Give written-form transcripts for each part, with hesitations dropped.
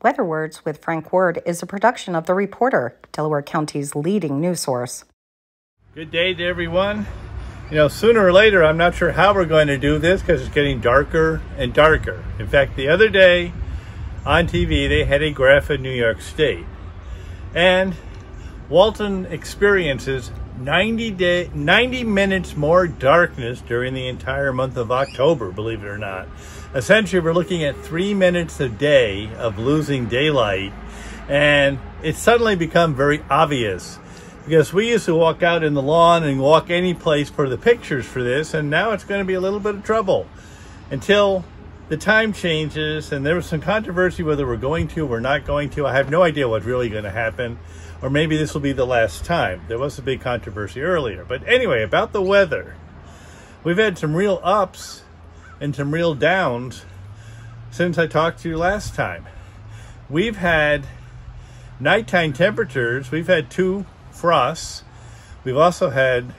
Weather Words with Frank Ward is a production of The Reporter, Delaware County's leading news source. Good day to everyone. Sooner or later, I'm not sure how we're going to do this because it's getting darker and darker. In fact, the other day on TV, they had a graph of New York State. And Walton experiences 90 minutes more darkness during the entire month of October, believe it or not. Essentially, we're looking at 3 minutes a day of losing daylight, and it's suddenly become very obvious because we used to walk out in the lawn and walk any place for the pictures for this, and now it's going to be a little bit of trouble until the time changes. And there was some controversy whether we're going to or not going to. I have no idea what's really going to happen, or maybe this will be the last time. There was a big controversy earlier. But anyway, about the weather, we've had some real ups and some real downs since I talked to you last time. We've had nighttime temperatures. We've had 2 frosts. We've also had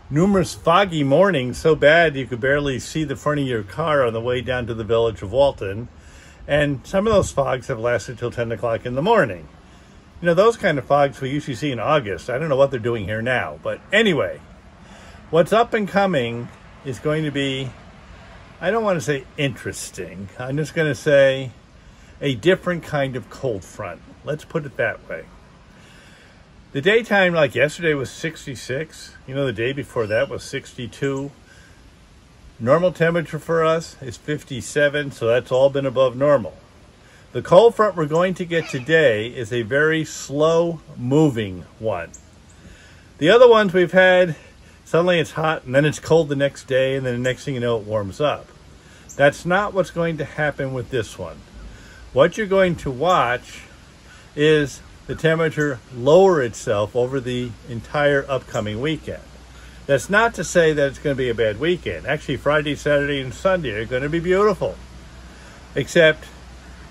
numerous foggy mornings, so bad you could barely see the front of your car on the way down to the village of Walton. And some of those fogs have lasted till 10 o'clock in the morning. Those kind of fogs we usually see in August. I don't know what they're doing here now. But anyway, what's up and coming is going to be, I don't want to say interesting. I'm just going to say a different kind of cold front. Let's put it that way. The daytime, like yesterday, was 66. The day before that was 62. Normal temperature for us is 57, so that's all been above normal. The cold front we're going to get today is a very slow-moving one. The other ones we've had, suddenly it's hot, and then it's cold the next day, and then the next thing you know, it warms up. That's not what's going to happen with this one. What you're going to watch is the temperature lower itself over the entire upcoming weekend. That's not to say that it's going to be a bad weekend. Actually, Friday, Saturday, and Sunday are going to be beautiful. Except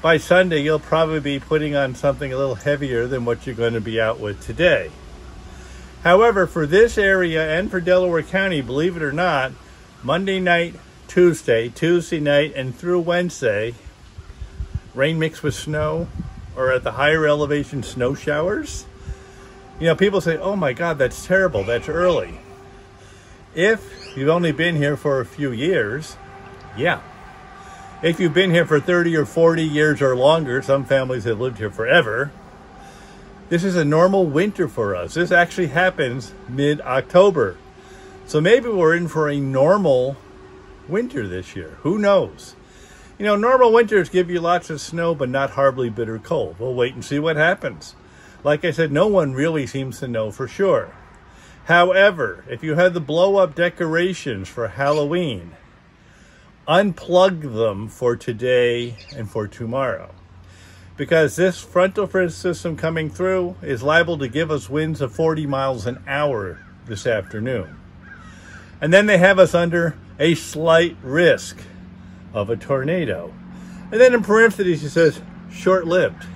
by Sunday, you'll probably be putting on something a little heavier than what you're going to be out with today. However, for this area and for Delaware County, believe it or not, Monday night, Tuesday night, and through Wednesday, rain mixed with snow, or at the higher elevation, snow showers. People say, oh my God, that's terrible, that's early. If you've only been here for a few years, yeah. If you've been here for 30 or 40 years or longer, some families have lived here forever, this is a normal winter for us. This actually happens mid-October. So maybe we're in for a normal winter this year. Who knows? Normal winters give you lots of snow, but not horribly bitter cold. We'll wait and see what happens. Like I said, no one really seems to know for sure. However, if you have the blow-up decorations for Halloween, unplug them for today and for tomorrow. Because this frontal system coming through is liable to give us winds of 40 miles an hour this afternoon. And then they have us under a slight risk of a tornado. And then in parentheses, it says short-lived.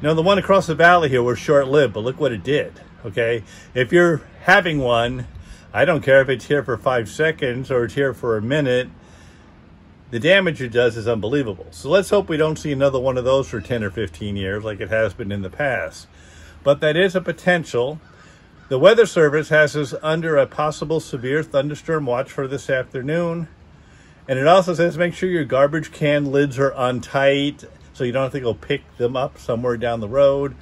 The one across the valley here was short-lived, but look what it did, okay? If you're having one, I don't care if it's here for 5 seconds or it's here for a minute, the damage it does is unbelievable. So let's hope we don't see another one of those for 10 or 15 years like it has been in the past. But that is a potential. The Weather Service has us under a possible severe thunderstorm watch for this afternoon. And it also says make sure your garbage can lids are untight so you don't have to go pick them up somewhere down the road.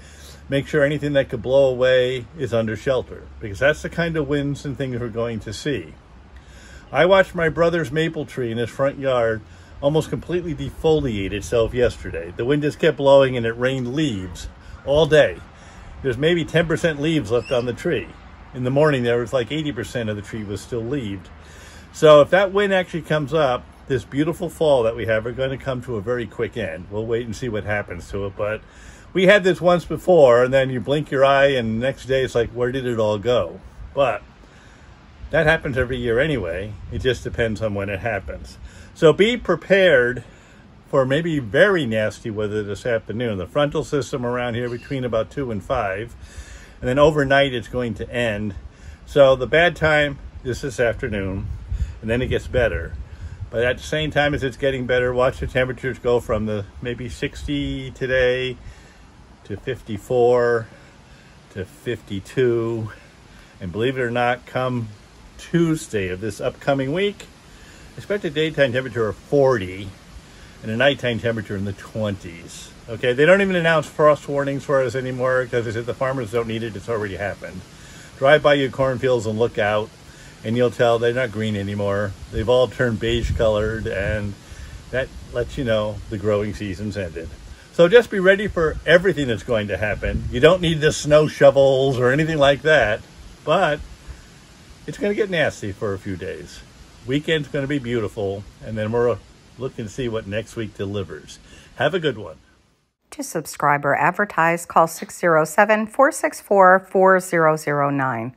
Make sure anything that could blow away is under shelter, because that's the kind of winds and things we're going to see. I watched my brother's maple tree in his front yard almost completely defoliate itself yesterday. The wind just kept blowing and it rained leaves all day. There's maybe 10% leaves left on the tree. In the morning, there was like 80% of the tree was still leaved. So if that wind actually comes up, this beautiful fall that we have are going to come to a very quick end. We'll wait and see what happens to it. But we had this once before, and then you blink your eye, and the next day it's like, where did it all go? But that happens every year anyway. It just depends on when it happens. So be prepared for maybe very nasty weather this afternoon. The frontal system around here between about 2 and 5. And then overnight it's going to end. So the bad time is this afternoon, and then it gets better. But at the same time as it's getting better, watch the temperatures go from the maybe 60 today to 54 to 52. And believe it or not, come Tuesday of this upcoming week, expect a daytime temperature of 40 and a nighttime temperature in the 20s. Okay, they don't even announce frost warnings for us anymore because they said the farmers don't need it, it's already happened. Drive by your cornfields and look out, and you'll tell they're not green anymore. They've all turned beige colored, and that lets you know the growing season's ended. So just be ready for everything that's going to happen. You don't need the snow shovels or anything like that, but it's going to get nasty for a few days. Weekend's going to be beautiful, and then we're looking to see what next week delivers. Have a good one. To subscribe or advertise, call 607-464-4009.